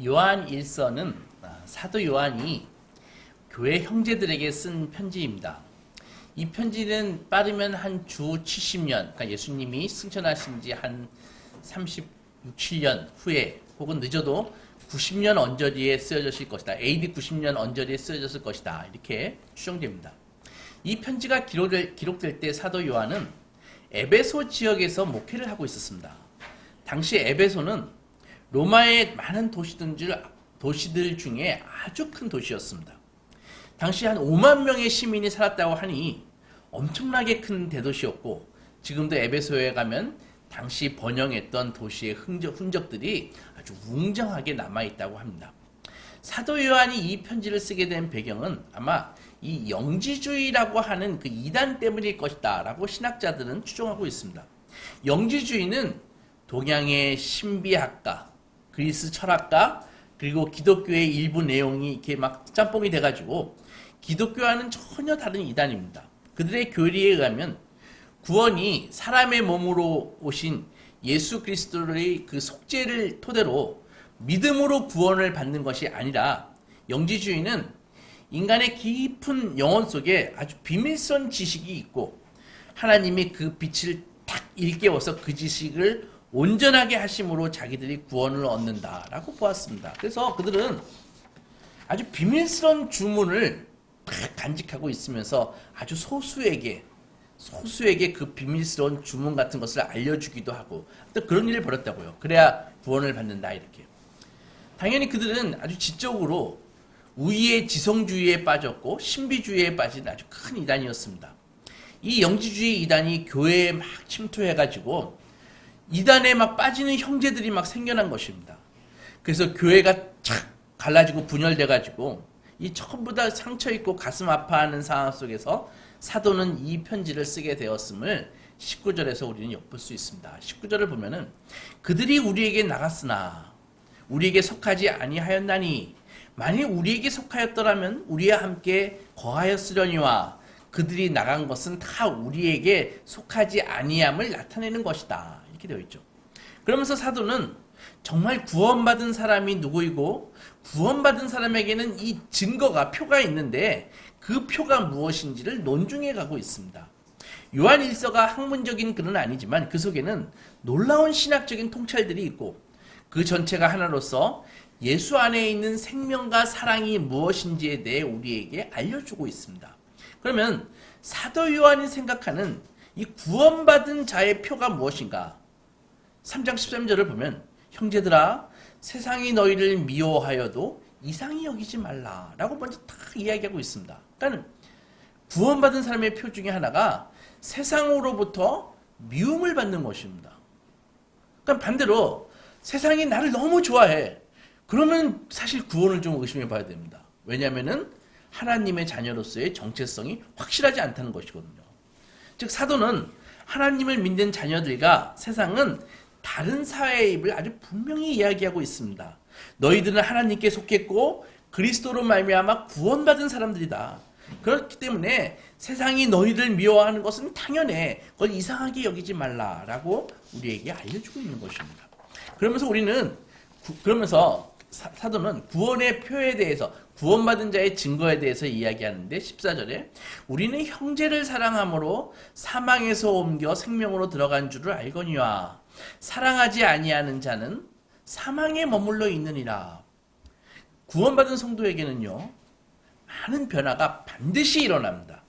요한 1서는 사도 요한이 교회 형제들에게 쓴 편지입니다. 이 편지는 빠르면 한 주 70년, 그러니까 예수님이 승천하신 지 한 36, 7년 후에 혹은 늦어도 90년 언저리에 쓰여졌을 것이다. AD 90년 언저리에 쓰여졌을 것이다. 이렇게 추정됩니다. 이 편지가 기록될 때 사도 요한은 에베소 지역에서 목회를 하고 있었습니다. 당시 에베소는 로마의 많은 도시들 중에 아주 큰 도시였습니다. 당시 한 5만 명의 시민이 살았다고 하니 엄청나게 큰 대도시였고, 지금도 에베소에 가면 당시 번영했던 도시의 흔적들이 아주 웅장하게 남아있다고 합니다. 사도 요한이 이 편지를 쓰게 된 배경은 아마 이 영지주의라고 하는 그 이단 때문일 것이다 라고 신학자들은 추정하고 있습니다. 영지주의는 동양의 신비학과, 그리스 철학과, 그리고 기독교의 일부 내용이 이렇게 막 짬뽕이 돼가지고 기독교와는 전혀 다른 이단입니다. 그들의 교리에 의하면 구원이 사람의 몸으로 오신 예수 그리스도의 그 속죄를 토대로 믿음으로 구원을 받는 것이 아니라, 영지주의는 인간의 깊은 영혼 속에 아주 비밀스러운 지식이 있고 하나님이 그 빛을 탁 일깨워서 그 지식을 온전하게 하심으로 자기들이 구원을 얻는다라고 보았습니다. 그래서 그들은 아주 비밀스러운 주문을 딱 간직하고 있으면서 아주 소수에게 그 비밀스러운 주문 같은 것을 알려주기도 하고 또 그런 일을 벌였다고요. 그래야 구원을 받는다 이렇게. 당연히 그들은 아주 지적으로 우위의 지성주의에 빠졌고 신비주의에 빠진 아주 큰 이단이었습니다. 이 영지주의 이단이 교회에 막 침투해가지고 이단에 막 빠지는 형제들이 막 생겨난 것입니다. 그래서 교회가 착 갈라지고 분열돼가지고 이 전부 다 상처있고 가슴 아파하는 상황 속에서 사도는 이 편지를 쓰게 되었음을 19절에서 우리는 엿볼 수 있습니다. 19절을 보면은 그들이 우리에게 나갔으나 우리에게 속하지 아니하였나니 만일 우리에게 속하였더라면 우리와 함께 거하였으려니와 그들이 나간 것은 다 우리에게 속하지 아니함을 나타내는 것이다. 이렇게 되어 있죠. 그러면서 사도는 정말 구원받은 사람이 누구이고 구원받은 사람에게는 이 증거가 표가 있는데 그 표가 무엇인지를 논중해 가고 있습니다. 요한 1서가 학문적인 글은 아니지만 그 속에는 놀라운 신학적인 통찰들이 있고 그 전체가 하나로서 예수 안에 있는 생명과 사랑이 무엇인지에 대해 우리에게 알려주고 있습니다. 그러면 사도 요한이 생각하는 이 구원받은 자의 표가 무엇인가? 3장 13절을 보면 형제들아 세상이 너희를 미워하여도 이상히 여기지 말라 라고 먼저 딱 이야기하고 있습니다. 그러니까 구원받은 사람의 표 중에 하나가 세상으로부터 미움을 받는 것입니다. 그러니까 반대로 세상이 나를 너무 좋아해. 그러면 사실 구원을 좀 의심해 봐야 됩니다. 왜냐하면 하나님의 자녀로서의 정체성이 확실하지 않다는 것이거든요. 즉 사도는 하나님을 믿는 자녀들과 세상은 다른 사회입을 아주 분명히 이야기하고 있습니다. 너희들은 하나님께 속했고 그리스도로 말미암아 구원받은 사람들이다. 그렇기 때문에 세상이 너희를 미워하는 것은 당연해. 그걸 이상하게 여기지 말라라고 우리에게 알려주고 있는 것입니다. 그러면서 사도는 구원의 표에 대해서, 구원받은 자의 증거에 대해서 이야기하는데 14절에 우리는 형제를 사랑함으로 사망에서 옮겨 생명으로 들어간 줄을 알거니와 사랑하지 아니하는 자는 사망에 머물러 있느니라. 구원받은 성도에게는요 많은 변화가 반드시 일어납니다.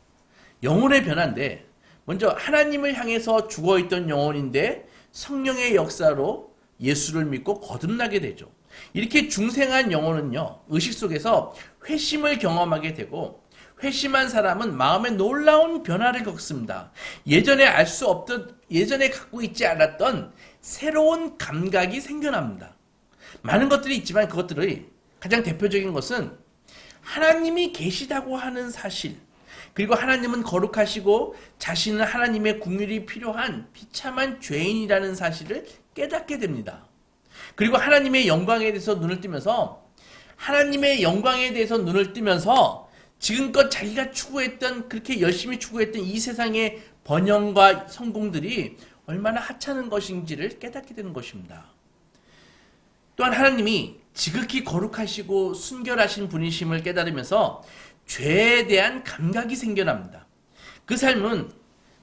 영혼의 변화인데 먼저 하나님을 향해서 죽어있던 영혼인데 성령의 역사로 예수를 믿고 거듭나게 되죠. 이렇게 중생한 영혼은요 의식 속에서 회심을 경험하게 되고 회심한 사람은 마음에 놀라운 변화를 겪습니다. 예전에 예전에 갖고 있지 않았던 새로운 감각이 생겨납니다. 많은 것들이 있지만 그것들의 가장 대표적인 것은 하나님이 계시다고 하는 사실, 그리고 하나님은 거룩하시고 자신은 하나님의 긍휼이 필요한 비참한 죄인이라는 사실을 깨닫게 됩니다. 그리고 하나님의 영광에 대해서 눈을 뜨면서 지금껏 자기가 그렇게 열심히 추구했던 이 세상의 번영과 성공들이 얼마나 하찮은 것인지를 깨닫게 되는 것입니다. 또한 하나님이 지극히 거룩하시고 순결하신 분이심을 깨달으면서 죄에 대한 감각이 생겨납니다. 그 삶은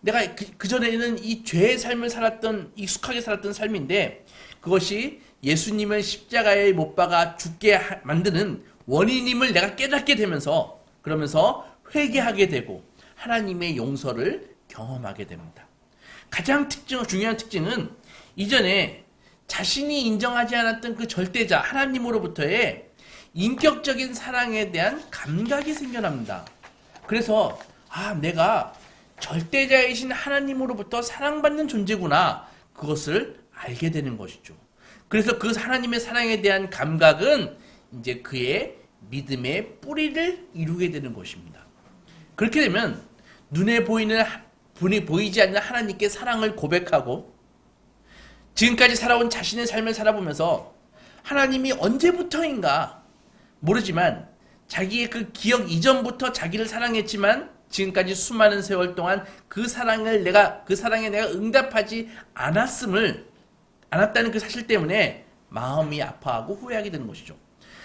내가 그전에는 이 죄의 삶을 살았던, 익숙하게 살았던 삶인데 그것이 예수님을 십자가에 못 박아 죽게 만드는 원인임을 내가 깨닫게 되면서 그러면서 회개하게 되고 하나님의 용서를 경험하게 됩니다. 가장 중요한 특징은 이전에 자신이 인정하지 않았던 그 절대자 하나님으로부터의 인격적인 사랑에 대한 감각이 생겨납니다. 그래서 내가 절대자이신 하나님으로부터 사랑받는 존재구나, 그것을 알게 되는 것이죠. 그래서 그 하나님의 사랑에 대한 감각은 이제 그의 믿음의 뿌리를 이루게 되는 것입니다. 그렇게 되면 눈에 보이지 않는 하나님께 사랑을 고백하고 지금까지 살아온 자신의 삶을 살아보면서 하나님이 언제부터인가 모르지만 자기의 그 기억 이전부터 자기를 사랑했지만 지금까지 수많은 세월 동안 그 사랑에 내가 응답하지 않았다는 그 사실 때문에 마음이 아파하고 후회하게 되는 것이죠.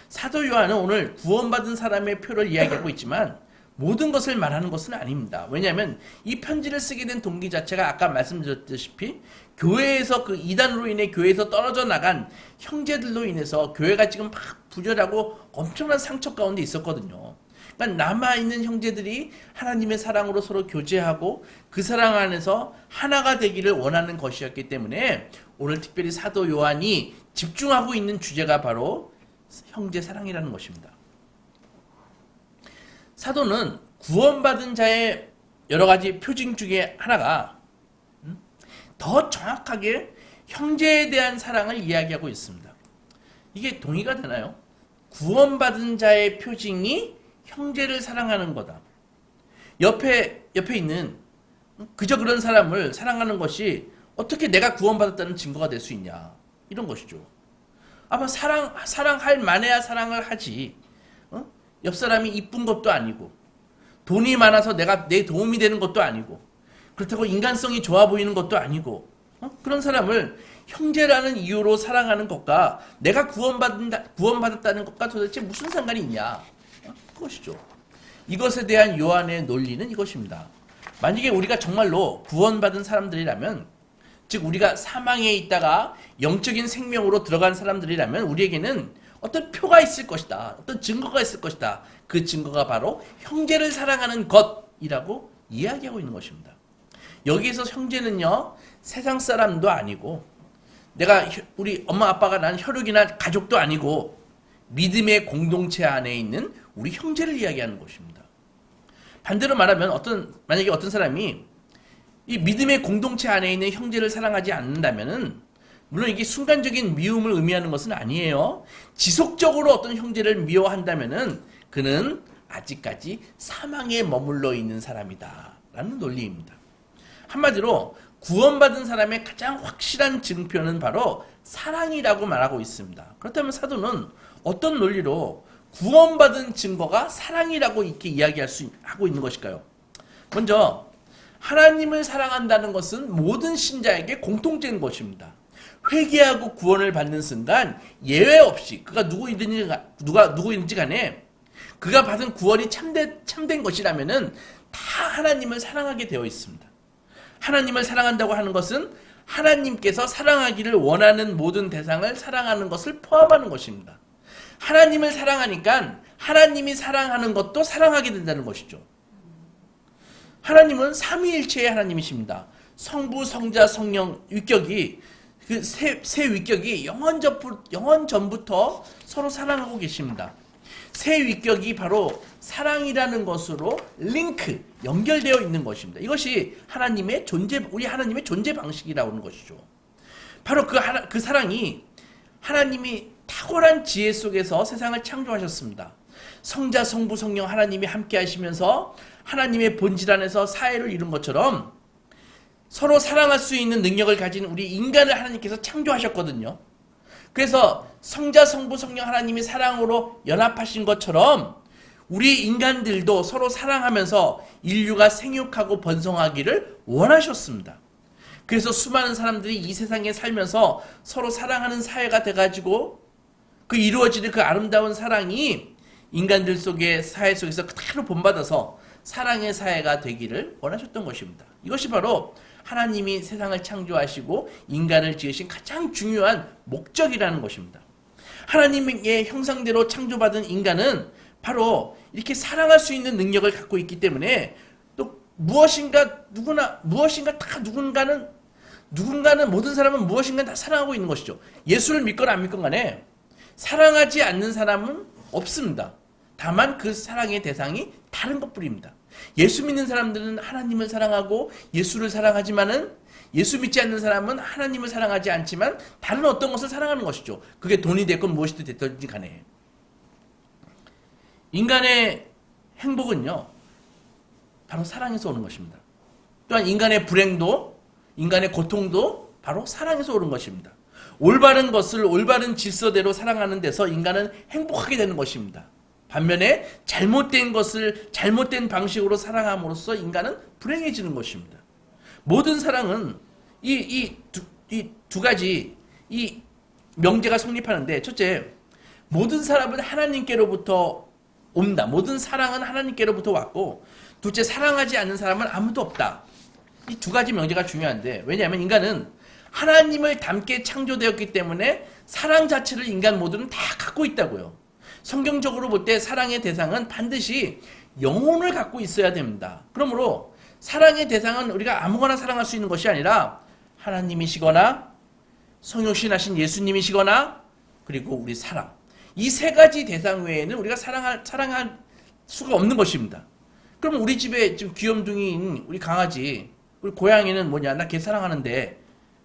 사도 요한은 오늘 구원받은 사람의 표를 이야기하고 있지만 모든 것을 말하는 것은 아닙니다. 왜냐하면 이 편지를 쓰게 된 동기 자체가 아까 말씀드렸다시피 교회에서 그 이단으로 인해 교회에서 떨어져 나간 형제들로 인해서 교회가 지금 막 부결하고 엄청난 상처 가운데 있었거든요. 그러니까 남아있는 형제들이 하나님의 사랑으로 서로 교제하고 그 사랑 안에서 하나가 되기를 원하는 것이었기 때문에 오늘 특별히 사도 요한이 집중하고 있는 주제가 바로 형제 사랑이라는 것입니다. 사도는 구원받은 자의 여러 가지 표징 중에 하나가 더 정확하게 형제에 대한 사랑을 이야기하고 있습니다. 이게 동의가 되나요? 구원받은 자의 표징이 형제를 사랑하는 거다. 옆에 있는 그저 그런 사람을 사랑하는 것이 어떻게 내가 구원받았다는 증거가 될 수 있냐, 이런 것이죠. 아마 사랑할 만해야 사랑을 하지. 옆 사람이 이쁜 것도 아니고 돈이 많아서 내 도움이 되는 것도 아니고 그렇다고 인간성이 좋아 보이는 것도 아니고 그런 사람을 형제라는 이유로 사랑하는 것과 내가 구원받았다는 것과 도대체 무슨 상관이 있냐, 그것이죠. 이것에 대한 요한의 논리는 이것입니다. 만약에 우리가 정말로 구원받은 사람들이라면, 즉 우리가 사망에 있다가 영적인 생명으로 들어간 사람들이라면 우리에게는 어떤 표가 있을 것이다, 어떤 증거가 있을 것이다. 그 증거가 바로 형제를 사랑하는 것이라고 이야기하고 있는 것입니다. 여기에서 형제는요, 세상 사람도 아니고 우리 엄마 아빠가 난 혈육이나 가족도 아니고 믿음의 공동체 안에 있는 우리 형제를 이야기하는 것입니다. 반대로 말하면 만약에 어떤 사람이 이 믿음의 공동체 안에 있는 형제를 사랑하지 않는다면은, 물론 이게 순간적인 미움을 의미하는 것은 아니에요. 지속적으로 어떤 형제를 미워한다면은 그는 아직까지 사망에 머물러 있는 사람이다 라는 논리입니다. 한마디로 구원받은 사람의 가장 확실한 증표는 바로 사랑이라고 말하고 있습니다. 그렇다면 사도는 어떤 논리로 구원받은 증거가 사랑이라고 이렇게 하고 있는 것일까요? 먼저 하나님을 사랑한다는 것은 모든 신자에게 공통된 것입니다. 회개하고 구원을 받는 순간 예외 없이 그가 누구인지 간에 그가 받은 구원이 참된 것이라면은 다 하나님을 사랑하게 되어 있습니다. 하나님을 사랑한다고 하는 것은 하나님께서 사랑하기를 원하는 모든 대상을 사랑하는 것을 포함하는 것입니다. 하나님을 사랑하니까 하나님이 사랑하는 것도 사랑하게 된다는 것이죠. 하나님은 삼위일체의 하나님이십니다. 성부, 성자, 성령 위격이 그 세 위격이 영원 전부터 서로 사랑하고 계십니다. 세 위격이 바로 사랑이라는 것으로 연결되어 있는 것입니다. 이것이 우리 하나님의 존재 방식이라고 하는 것이죠. 바로 그 사랑이 하나님이 탁월한 지혜 속에서 세상을 창조하셨습니다. 성자, 성부, 성령 하나님이 함께 하시면서 하나님의 본질 안에서 사회를 이룬 것처럼 서로 사랑할 수 있는 능력을 가진 우리 인간을 하나님께서 창조하셨거든요. 그래서 성자, 성부, 성령 하나님이 사랑으로 연합하신 것처럼 우리 인간들도 서로 사랑하면서 인류가 생육하고 번성하기를 원하셨습니다. 그래서 수많은 사람들이 이 세상에 살면서 서로 사랑하는 사회가 돼가지고 그 이루어지는 그 아름다운 사랑이 인간들 속의 사회 속에서 그대로 본받아서 사랑의 사회가 되기를 원하셨던 것입니다. 이것이 바로 하나님이 세상을 창조하시고 인간을 지으신 가장 중요한 목적이라는 것입니다. 하나님의 형상대로 창조받은 인간은 바로 이렇게 사랑할 수 있는 능력을 갖고 있기 때문에 또 무엇인가 누군가는 모든 사람은 무엇인가 다 사랑하고 있는 것이죠. 예수를 믿거나 안 믿건 간에 사랑하지 않는 사람은 없습니다. 다만 그 사랑의 대상이 다른 것뿐입니다. 예수 믿는 사람들은 하나님을 사랑하고 예수를 사랑하지만은 예수 믿지 않는 사람은 하나님을 사랑하지 않지만 다른 어떤 것을 사랑하는 것이죠. 그게 돈이 됐건 무엇이 됐든지 간에. 인간의 행복은요, 바로 사랑에서 오는 것입니다. 또한 인간의 불행도, 인간의 고통도 바로 사랑에서 오는 것입니다. 올바른 것을 올바른 질서대로 사랑하는 데서 인간은 행복하게 되는 것입니다. 반면에 잘못된 것을 잘못된 방식으로 사랑함으로써 인간은 불행해지는 것입니다. 모든 사랑은 이 두 가지 이 명제가 성립하는데, 첫째, 모든 사람은 하나님께로부터 온다. 모든 사랑은 하나님께로부터 왔고, 둘째, 사랑하지 않는 사람은 아무도 없다. 이 두 가지 명제가 중요한데, 왜냐하면 인간은 하나님을 닮게 창조되었기 때문에 사랑 자체를 인간 모두는 다 갖고 있다고요. 성경적으로 볼 때 사랑의 대상은 반드시 영혼을 갖고 있어야 됩니다. 그러므로 사랑의 대상은 우리가 아무거나 사랑할 수 있는 것이 아니라 하나님이시거나 성육신하신 예수님이시거나 그리고 우리 사람, 이 세 가지 대상 외에는 우리가 사랑할 수가 없는 것입니다. 그럼 우리 집에 지금 귀염둥이인 우리 강아지, 우리 고양이는 뭐냐? 나 걔 사랑하는데,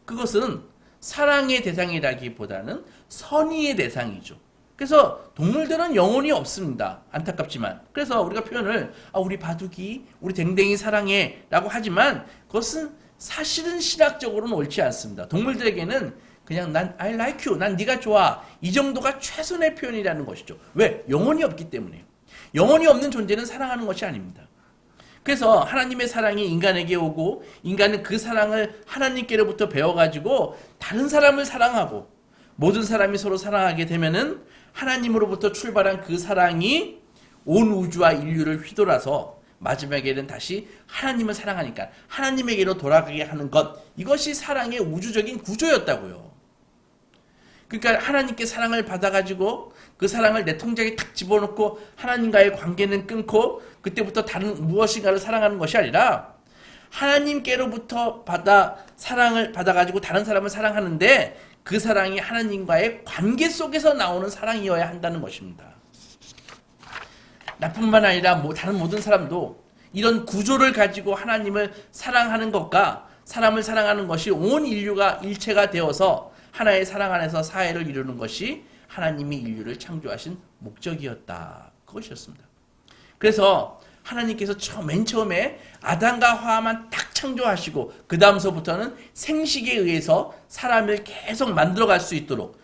그것은 사랑의 대상이라기보다는 선의의 대상이죠. 그래서 동물들은 영혼이 없습니다. 안타깝지만. 그래서 우리가 표현을 우리 바둑이, 우리 댕댕이 사랑해 라고 하지만 그것은 사실은 신학적으로는 옳지 않습니다. 동물들에게는 그냥 난 I like you, 난 네가 좋아, 이 정도가 최선의 표현이라는 것이죠. 왜? 영혼이 없기 때문에. 영혼이 없는 존재는 사랑하는 것이 아닙니다. 그래서 하나님의 사랑이 인간에게 오고 인간은 그 사랑을 하나님께로부터 배워가지고 다른 사람을 사랑하고 모든 사람이 서로 사랑하게 되면은 하나님으로부터 출발한 그 사랑이 온 우주와 인류를 휘돌아서 마지막에는 다시 하나님을 사랑하니까 하나님에게로 돌아가게 하는 것, 이것이 사랑의 우주적인 구조였다고요. 그러니까 하나님께 사랑을 받아가지고 그 사랑을 내 통장에 탁 집어넣고 하나님과의 관계는 끊고 그때부터 다른 무엇인가를 사랑하는 것이 아니라 하나님께로부터 사랑을 받아가지고 다른 사람을 사랑하는데 그 사랑이 하나님과의 관계 속에서 나오는 사랑이어야 한다는 것입니다. 나뿐만 아니라 다른 모든 사람도 이런 구조를 가지고 하나님을 사랑하는 것과 사람을 사랑하는 것이 온 인류가 일체가 되어서 하나의 사랑 안에서 사회를 이루는 것이 하나님이 인류를 창조하신 목적이었다. 그것이었습니다. 그래서 하나님께서 맨 처음에 아담과 하와만 딱 창조하시고 그 다음서부터는 생식에 의해서 사람을 계속 만들어갈 수 있도록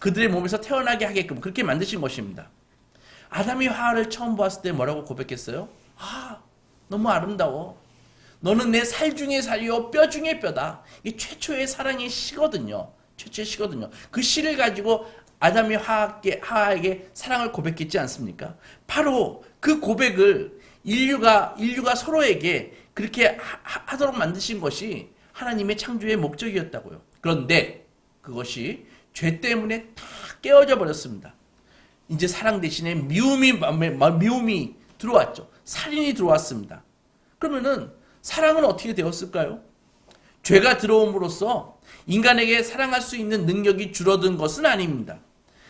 그들의 몸에서 태어나게 하게끔 그렇게 만드신 것입니다. 아담이 하와를 처음 보았을 때 뭐라고 고백했어요? 너무 아름다워. 너는 내 살 중에 살이요 뼈 중에 뼈다. 이게 최초의 사랑의 시거든요. 최초의 시거든요. 그 시를 가지고 아담이 하와에게 사랑을 고백했지 않습니까? 바로 그 고백을 인류가 서로에게 그렇게 하도록 만드신 것이 하나님의 창조의 목적이었다고요. 그런데 그것이 죄 때문에 다 깨어져 버렸습니다. 이제 사랑 대신에 미움이 들어왔죠. 살인이 들어왔습니다. 그러면은 사랑은 어떻게 되었을까요? 죄가 들어옴으로써 인간에게 사랑할 수 있는 능력이 줄어든 것은 아닙니다.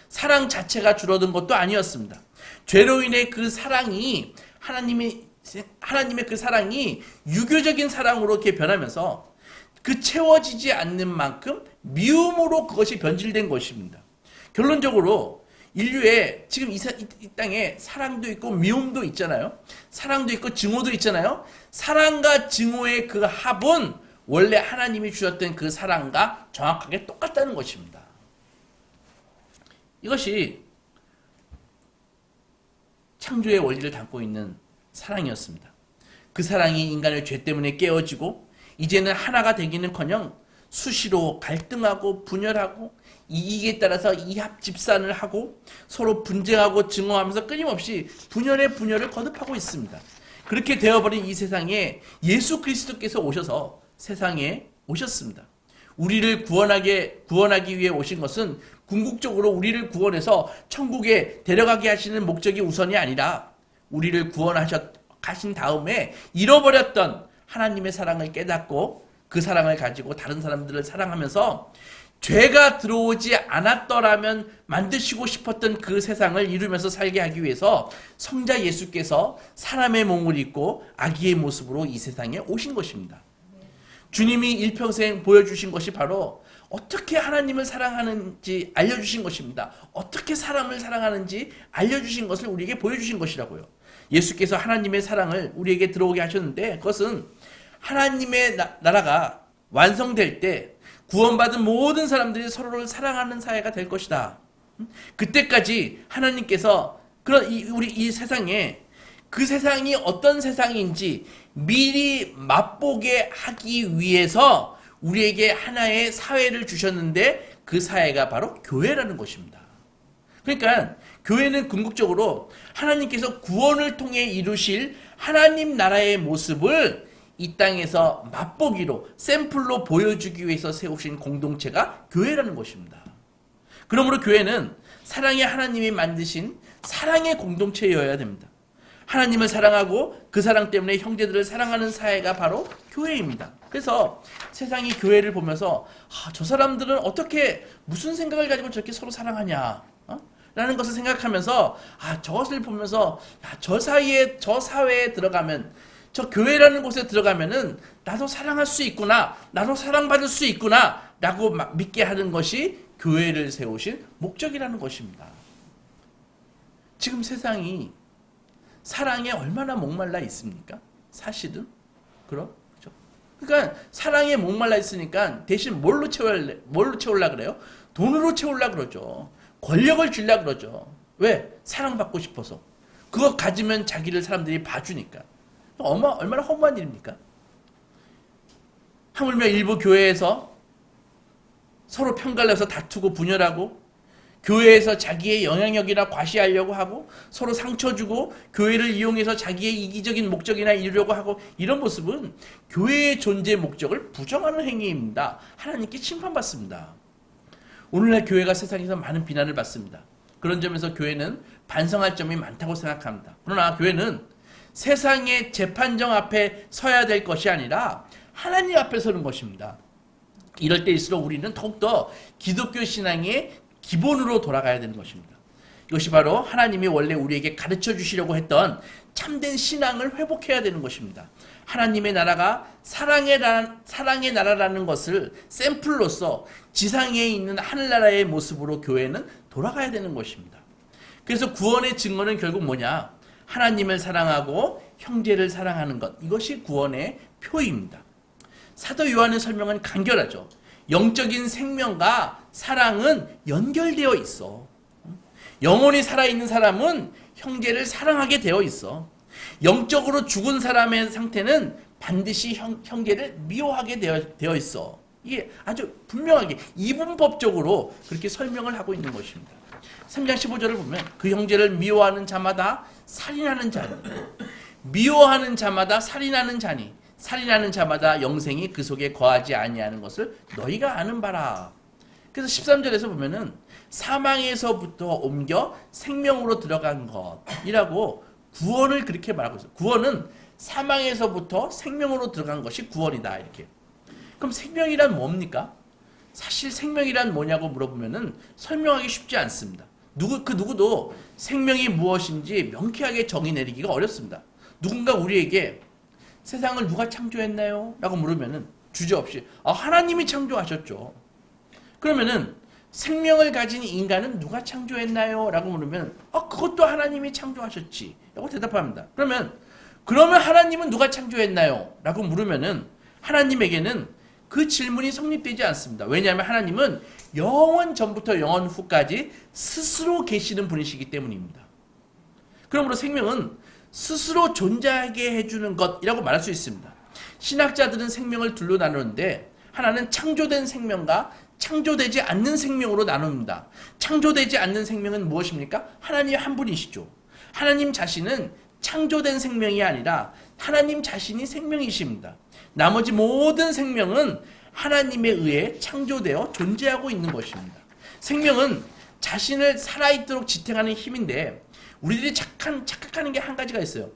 사랑 자체가 줄어든 것도 아니었습니다. 죄로 인해 그 사랑이 하나님의 그 사랑이 유교적인 사랑으로 이렇게 변하면서 그 채워지지 않는 만큼 미움으로 그것이 변질된 것입니다. 결론적으로 인류에 지금 이 땅에 사랑도 있고 미움도 있잖아요. 사랑도 있고 증오도 있잖아요. 사랑과 증오의 그 합은 원래 하나님이 주셨던 그 사랑과 정확하게 똑같다는 것입니다. 이것이 창조의 원리를 담고 있는 사랑이었습니다. 그 사랑이 인간의 죄 때문에 깨어지고 이제는 하나가 되기는커녕 수시로 갈등하고 분열하고 이익에 따라서 이합 집산을 하고 서로 분쟁하고 증오하면서 끊임없이 분열을 거듭하고 있습니다. 그렇게 되어버린 이 세상에 예수 그리스도께서 오셔서 세상에 오셨습니다. 우리를 구원하기 위해 오신 것은 궁극적으로 우리를 구원해서 천국에 데려가게 하시는 목적이 우선이 아니라 우리를 가신 다음에 잃어버렸던 하나님의 사랑을 깨닫고 그 사랑을 가지고 다른 사람들을 사랑하면서 죄가 들어오지 않았더라면 만드시고 싶었던 그 세상을 이루면서 살게 하기 위해서 성자 예수께서 사람의 몸을 입고 아기의 모습으로 이 세상에 오신 것입니다. 주님이 일평생 보여주신 것이 바로 어떻게 하나님을 사랑하는지 알려주신 것입니다. 어떻게 사람을 사랑하는지 알려주신 것을 우리에게 보여주신 것이라고요. 예수께서 하나님의 사랑을 우리에게 들어오게 하셨는데 그것은 하나님의 나라가 완성될 때 구원받은 모든 사람들이 서로를 사랑하는 사회가 될 것이다. 그때까지 하나님께서 우리 이 세상에 그 세상이 어떤 세상인지 미리 맛보게 하기 위해서 우리에게 하나의 사회를 주셨는데 그 사회가 바로 교회라는 것입니다. 그러니까 교회는 궁극적으로 하나님께서 구원을 통해 이루실 하나님 나라의 모습을 이 땅에서 맛보기로 샘플로 보여주기 위해서 세우신 공동체가 교회라는 것입니다. 그러므로 교회는 사랑의 하나님이 만드신 사랑의 공동체여야 됩니다. 하나님을 사랑하고 그 사랑 때문에 형제들을 사랑하는 사회가 바로 교회입니다. 그래서 세상이 교회를 보면서 저 사람들은 어떻게 무슨 생각을 가지고 저렇게 서로 사랑하냐 라는 것을 생각하면서 저것을 보면서 저 사회에 들어가면 저 교회라는 곳에 들어가면은 나도 사랑할 수 있구나, 나도 사랑받을 수 있구나 라고 믿게 하는 것이 교회를 세우신 목적이라는 것입니다. 지금 세상이 사랑에 얼마나 목말라 있습니까? 사실은 그렇죠. 그러니까 사랑에 목말라 있으니까 대신 뭘로 채우려 그래요? 돈으로 채우려 그러죠. 권력을 주려 그러죠. 왜? 사랑받고 싶어서. 그거 가지면 자기를 사람들이 봐주니까. 얼마나 허무한 일입니까? 하물며 일부 교회에서 서로 편갈려서 다투고 분열하고 교회에서 자기의 영향력이나 과시하려고 하고 서로 상처 주고 교회를 이용해서 자기의 이기적인 목적이나 이루려고 하고 이런 모습은 교회의 존재 목적을 부정하는 행위입니다. 하나님께 심판받습니다. 오늘날 교회가 세상에서 많은 비난을 받습니다. 그런 점에서 교회는 반성할 점이 많다고 생각합니다. 그러나 교회는 세상의 재판정 앞에 서야 될 것이 아니라 하나님 앞에 서는 것입니다. 이럴 때일수록 우리는 더욱더 기독교 신앙의 기본으로 돌아가야 되는 것입니다. 이것이 바로 하나님이 원래 우리에게 가르쳐 주시려고 했던 참된 신앙을 회복해야 되는 것입니다. 하나님의 나라가 사랑의 나라라는 것을 샘플로서 지상에 있는 하늘나라의 모습으로 교회는 돌아가야 되는 것입니다. 그래서 구원의 증거는 결국 뭐냐? 하나님을 사랑하고 형제를 사랑하는 것. 이것이 구원의 표입니다. 사도 요한의 설명은 간결하죠. 영적인 생명과 사랑은 연결되어 있어. 영혼이 살아있는 사람은 형제를 사랑하게 되어 있어. 영적으로 죽은 사람의 상태는 반드시 형제를 미워하게 되어 있어. 이게 아주 분명하게 이분법적으로 그렇게 설명을 하고 있는 것입니다. 3장 15절을 보면 그 형제를 미워하는 자마다 살인하는 자니 미워하는 자마다 살인하는 자니 살인하는 자마다 영생이 그 속에 거하지 아니하는 것을 너희가 아는 바라. 그래서 13절에서 보면은 사망에서부터 옮겨 생명으로 들어간 것이라고 구원을 그렇게 말하고 있어요. 구원은 사망에서부터 생명으로 들어간 것이 구원이다. 이렇게. 그럼 생명이란 뭡니까? 사실 생명이란 뭐냐고 물어보면은 설명하기 쉽지 않습니다. 누구도 생명이 무엇인지 명쾌하게 정의 내리기가 어렵습니다. 누군가 우리에게 세상을 누가 창조했나요? 라고 물으면은 주저없이 하나님이 창조하셨죠. 그러면은 생명을 가진 인간은 누가 창조했나요? 라고 물으면 그것도 하나님이 창조하셨지 라고 대답합니다. 그러면 하나님은 누가 창조했나요? 라고 물으면은 하나님에게는 그 질문이 성립되지 않습니다. 왜냐하면 하나님은 영원 전부터 영원 후까지 스스로 계시는 분이시기 때문입니다. 그러므로 생명은 스스로 존재하게 해주는 것이라고 말할 수 있습니다. 신학자들은 생명을 둘로 나누는데 하나는 창조된 생명과 창조되지 않는 생명으로 나눕니다. 창조되지 않는 생명은 무엇입니까? 하나님 한 분이시죠. 하나님 자신은 창조된 생명이 아니라 하나님 자신이 생명이십니다. 나머지 모든 생명은 하나님에 의해 창조되어 존재하고 있는 것입니다. 생명은 자신을 살아있도록 지탱하는 힘인데 우리들이 착각하는 게 한 가지가 있어요.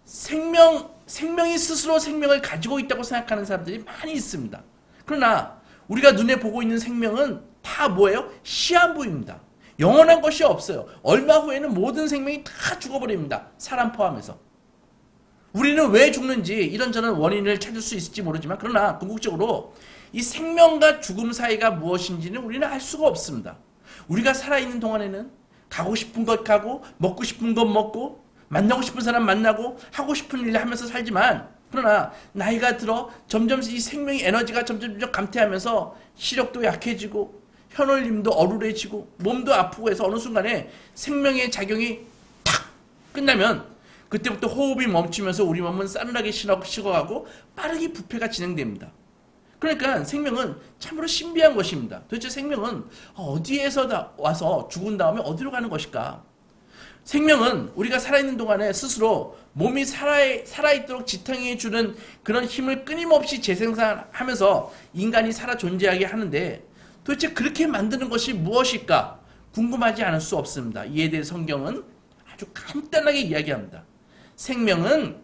생명이 스스로 생명을 가지고 있다고 생각하는 사람들이 많이 있습니다. 그러나 우리가 눈에 보고 있는 생명은 다 뭐예요? 시한부입니다. 영원한 것이 없어요. 얼마 후에는 모든 생명이 다 죽어버립니다. 사람 포함해서. 우리는 왜 죽는지 이런저런 원인을 찾을 수 있을지 모르지만 그러나 궁극적으로 이 생명과 죽음 사이가 무엇인지는 우리는 알 수가 없습니다. 우리가 살아있는 동안에는 가고 싶은 것 가고 먹고 싶은 것 먹고 만나고 싶은 사람 만나고 하고 싶은 일 하면서 살지만 그러나 나이가 들어 점점 이 생명의 에너지가 점점 감퇴하면서 시력도 약해지고 혀놀림도 어루래지고 몸도 아프고 해서 어느 순간에 생명의 작용이 탁 끝나면 그때부터 호흡이 멈추면서 우리 몸은 싸늘하게 식어가고 빠르게 부패가 진행됩니다. 그러니까 생명은 참으로 신비한 것입니다. 도대체 생명은 어디에서 와서 죽은 다음에 어디로 가는 것일까? 생명은 우리가 살아있는 동안에 스스로 몸이 살아있도록 지탱해주는 그런 힘을 끊임없이 재생산하면서 인간이 살아 존재하게 하는데 도대체 그렇게 만드는 것이 무엇일까? 궁금하지 않을 수 없습니다. 이에 대해 성경은 아주 간단하게 이야기합니다. 생명은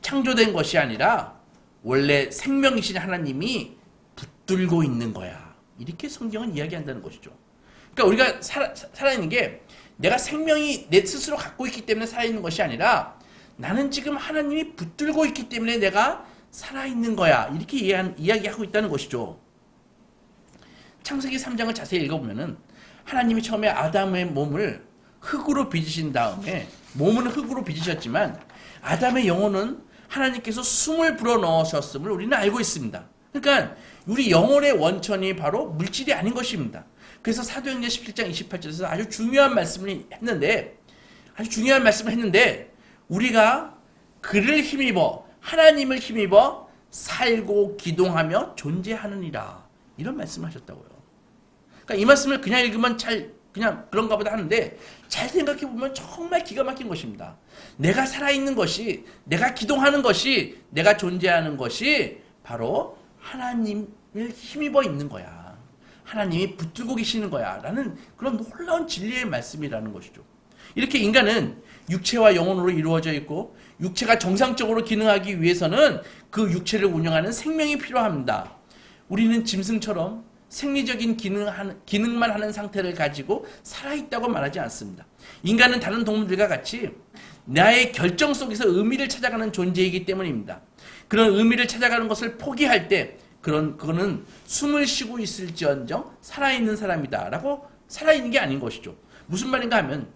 창조된 것이 아니라 원래 생명이신 하나님이 붙들고 있는 거야. 이렇게 성경은 이야기한다는 것이죠. 그러니까 우리가 살아있는 게 내가 생명이 내 스스로 갖고 있기 때문에 살아있는 것이 아니라 나는 지금 하나님이 붙들고 있기 때문에 내가 살아있는 거야. 이렇게 이야기하고 있다는 것이죠. 창세기 3장을 자세히 읽어보면은 하나님이 처음에 아담의 몸을 흙으로 빚으신 다음에 몸은 흙으로 빚으셨지만 아담의 영혼은 하나님께서 숨을 불어넣으셨음을 우리는 알고 있습니다. 그러니까 우리 영혼의 원천이 바로 물질이 아닌 것입니다. 그래서 사도행전 17장 28절에서 아주 중요한 말씀을 했는데 우리가 그를 힘입어 하나님을 힘입어 살고 기동하며 존재하느니라 이런 말씀을 하셨다고요. 그러니까 이 말씀을 그냥 읽으면 그냥 그런가 보다 하는데 잘 생각해 보면 정말 기가 막힌 것입니다. 내가 살아있는 것이, 내가 기동하는 것이, 내가 존재하는 것이 바로 하나님을 힘입어 있는 거야. 하나님이 붙들고 계시는 거야. 라는 그런 놀라운 진리의 말씀이라는 것이죠. 이렇게 인간은 육체와 영혼으로 이루어져 있고 육체가 정상적으로 기능하기 위해서는 그 육체를 운영하는 생명이 필요합니다. 우리는 짐승처럼 생리적인 기능만 하는 상태를 가지고 살아있다고 말하지 않습니다. 인간은 다른 동물들과 같이 나의 결정 속에서 의미를 찾아가는 존재이기 때문입니다. 그런 의미를 찾아가는 것을 포기할 때 그거는 숨을 쉬고 있을지언정 살아있는 사람이다 라고 살아있는 게 아닌 것이죠. 무슨 말인가 하면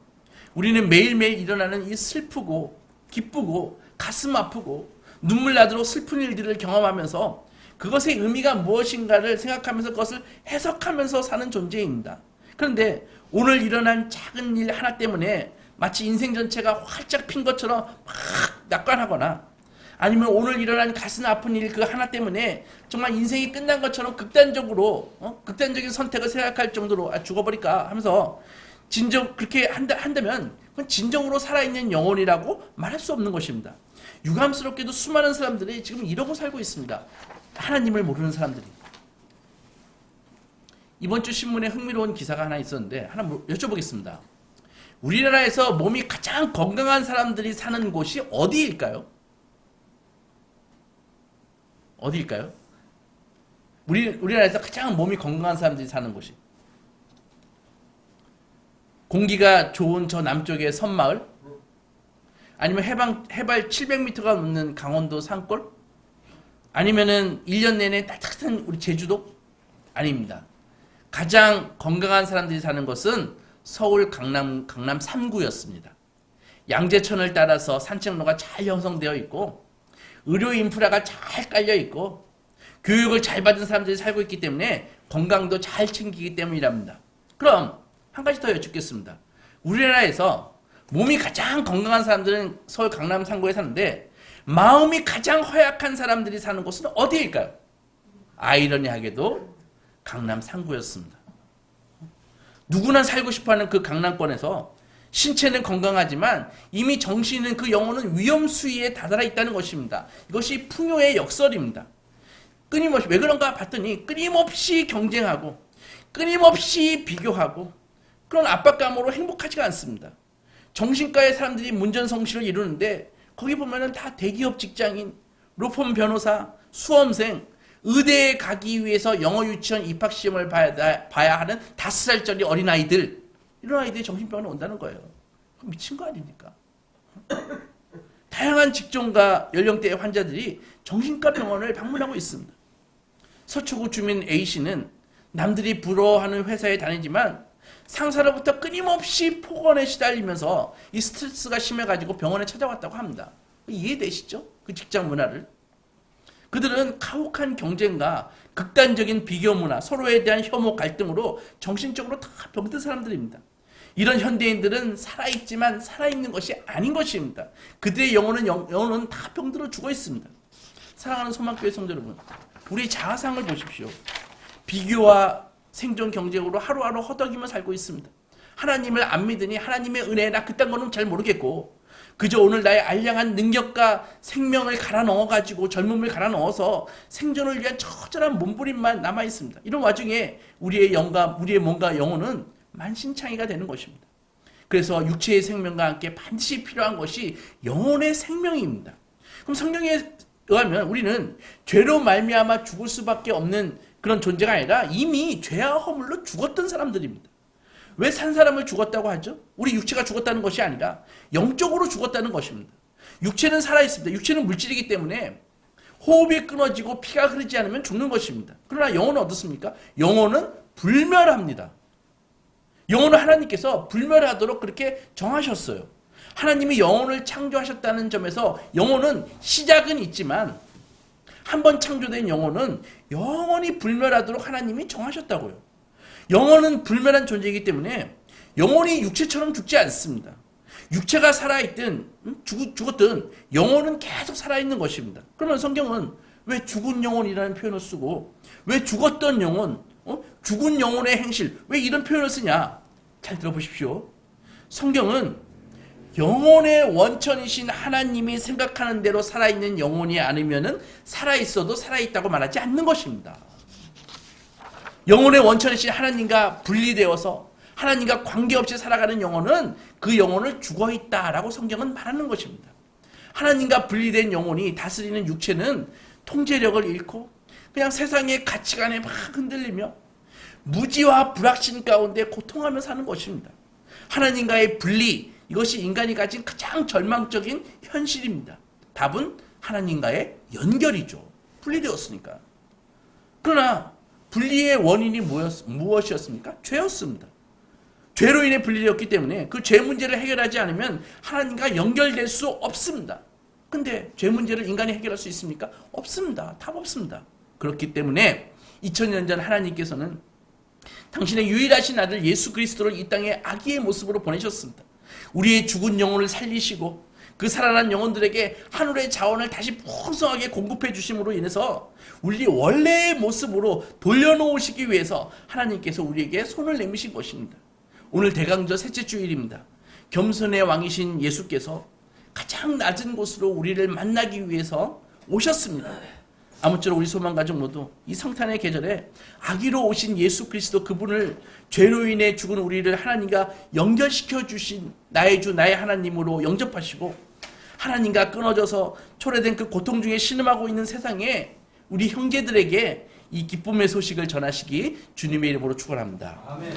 우리는 매일매일 일어나는 이 슬프고 기쁘고 가슴 아프고 눈물 나도록 슬픈 일들을 경험하면서 그것의 의미가 무엇인가를 생각하면서 그것을 해석하면서 사는 존재입니다. 그런데 오늘 일어난 작은 일 하나 때문에 마치 인생 전체가 활짝 핀 것처럼 막 낙관하거나 아니면 오늘 일어난 가슴 아픈 일 그 하나 때문에 정말 인생이 끝난 것처럼 극단적인 선택을 생각할 정도로 죽어버릴까 하면서 그렇게 한다면 그건 진정으로 살아있는 영혼이라고 말할 수 없는 것입니다. 유감스럽게도 수많은 사람들이 지금 이러고 살고 있습니다. 하나님을 모르는 사람들이. 이번 주 신문에 흥미로운 기사가 하나 있었는데 하나 여쭤보겠습니다. 우리나라에서 몸이 가장 건강한 사람들이 사는 곳이 어디일까요? 어디일까요? 우리나라에서 가장 몸이 건강한 사람들이 사는 곳이. 공기가 좋은 저 남쪽의 섬마을? 아니면 해발 700m가 넘는 강원도 산골? 아니면은 1년 내내 따뜻한 우리 제주도? 아닙니다. 가장 건강한 사람들이 사는 곳은 서울 강남 3구였습니다. 양재천을 따라서 산책로가 잘 형성되어 있고 의료 인프라가 잘 깔려 있고 교육을 잘 받은 사람들이 살고 있기 때문에 건강도 잘 챙기기 때문이랍니다. 그럼 한 가지 더 여쭙겠습니다. 우리나라에서 몸이 가장 건강한 사람들은 서울 강남 3구에 사는데 마음이 가장 허약한 사람들이 사는 곳은 어디일까요? 아이러니하게도 강남 상구였습니다. 누구나 살고 싶어하는 그 강남권에서 신체는 건강하지만 이미 정신은, 그 영혼은 위험 수위에 다다라 있다는 것입니다. 이것이 풍요의 역설입니다. 끊임없이, 왜 그런가 봤더니 끊임없이 경쟁하고 끊임없이 비교하고 그런 압박감으로 행복하지가 않습니다. 정신과의 사람들이 문전성시를 이루는데 거기 보면은 다 대기업 직장인, 로펌 변호사, 수험생, 의대에 가기 위해서 영어 유치원 입학시험을 봐야 하는 5살짜리 어린아이들, 이런 아이들이 정신병원에 온다는 거예요. 미친 거 아닙니까? 다양한 직종과 연령대의 환자들이 정신과 병원을 방문하고 있습니다. 서초구 주민 A씨는 남들이 부러워하는 회사에 다니지만 상사로부터 끊임없이 폭언에 시달리면서 이 스트레스가 심해가지고 병원에 찾아왔다고 합니다. 이해되시죠? 그 직장 문화를. 그들은 가혹한 경쟁과 극단적인 비교 문화, 서로에 대한 혐오, 갈등으로 정신적으로 다 병든 사람들입니다. 이런 현대인들은 살아있지만 살아있는 것이 아닌 것입니다. 그들의 영혼은 다 병들어 죽어 있습니다. 사랑하는 소망교회 성도 여러분, 우리 자아상을 보십시오. 비교와 생존 경쟁으로 하루하루 허덕이며 살고 있습니다. 하나님을 안 믿으니 하나님의 은혜나 그딴 거는 잘 모르겠고 그저 오늘 나의 알량한 능력과 생명을 갈아 넣어가지고 젊음을 갈아 넣어서 생존을 위한 처절한 몸부림만 남아 있습니다. 이런 와중에 우리의 몸과 영혼은 만신창이가 되는 것입니다. 그래서 육체의 생명과 함께 반드시 필요한 것이 영혼의 생명입니다. 그럼 성경에 의하면 우리는 죄로 말미암아 죽을 수밖에 없는 그런 존재가 아니라 이미 죄와 허물로 죽었던 사람들입니다. 왜 산 사람을 죽었다고 하죠? 우리 육체가 죽었다는 것이 아니라 영적으로 죽었다는 것입니다. 육체는 살아있습니다. 육체는 물질이기 때문에 호흡이 끊어지고 피가 흐르지 않으면 죽는 것입니다. 그러나 영혼은 어떻습니까? 영혼은 불멸합니다. 영혼은 하나님께서 불멸하도록 그렇게 정하셨어요. 하나님이 영혼을 창조하셨다는 점에서 영혼은 시작은 있지만 한번 창조된 영혼은 영원히 불멸하도록 하나님이 정하셨다고요. 영혼은 불멸한 존재이기 때문에 영혼이 육체처럼 죽지 않습니다. 육체가 살아있든 죽었든 영혼은 계속 살아있는 것입니다. 그러면 성경은 왜 죽은 영혼이라는 표현을 쓰고 왜 죽었던 영혼, 죽은 영혼의 행실, 왜 이런 표현을 쓰냐? 잘 들어보십시오. 성경은 영혼의 원천이신 하나님이 생각하는 대로 살아있는 영혼이 아니면은 살아있어도 살아있다고 말하지 않는 것입니다. 영혼의 원천이신 하나님과 분리되어서 하나님과 관계없이 살아가는 영혼은 그 영혼을 죽어있다라고 성경은 말하는 것입니다. 하나님과 분리된 영혼이 다스리는 육체는 통제력을 잃고 그냥 세상의 가치관에 막 흔들리며 무지와 불확신 가운데 고통하며 사는 것입니다. 하나님과의 분리, 이것이 인간이 가진 가장 절망적인 현실입니다. 답은 하나님과의 연결이죠. 분리되었으니까. 그러나 분리의 원인이 무엇이었습니까? 죄였습니다. 죄로 인해 분리되었기 때문에 그 죄 문제를 해결하지 않으면 하나님과 연결될 수 없습니다. 근데 죄 문제를 인간이 해결할 수 있습니까? 없습니다. 답 없습니다. 그렇기 때문에 2000년 전 하나님께서는 당신의 유일하신 아들 예수 그리스도를 이 땅에 아기의 모습으로 보내셨습니다. 우리의 죽은 영혼을 살리시고 그 살아난 영혼들에게 하늘의 자원을 다시 풍성하게 공급해 주심으로 인해서 우리 원래의 모습으로 돌려놓으시기 위해서 하나님께서 우리에게 손을 내미신 것입니다. 오늘 대강절 셋째 주일입니다. 겸손의 왕이신 예수께서 가장 낮은 곳으로 우리를 만나기 위해서 오셨습니다. 아무쪼록 우리 소망가족 모두 이 성탄의 계절에 아기로 오신 예수 그리스도 그분을 죄로 인해 죽은 우리를 하나님과 연결시켜 주신 나의 주 나의 하나님으로 영접하시고 하나님과 끊어져서 초래된 그 고통 중에 신음하고 있는 세상에 우리 형제들에게 이 기쁨의 소식을 전하시기 주님의 이름으로 축원합니다. 아멘.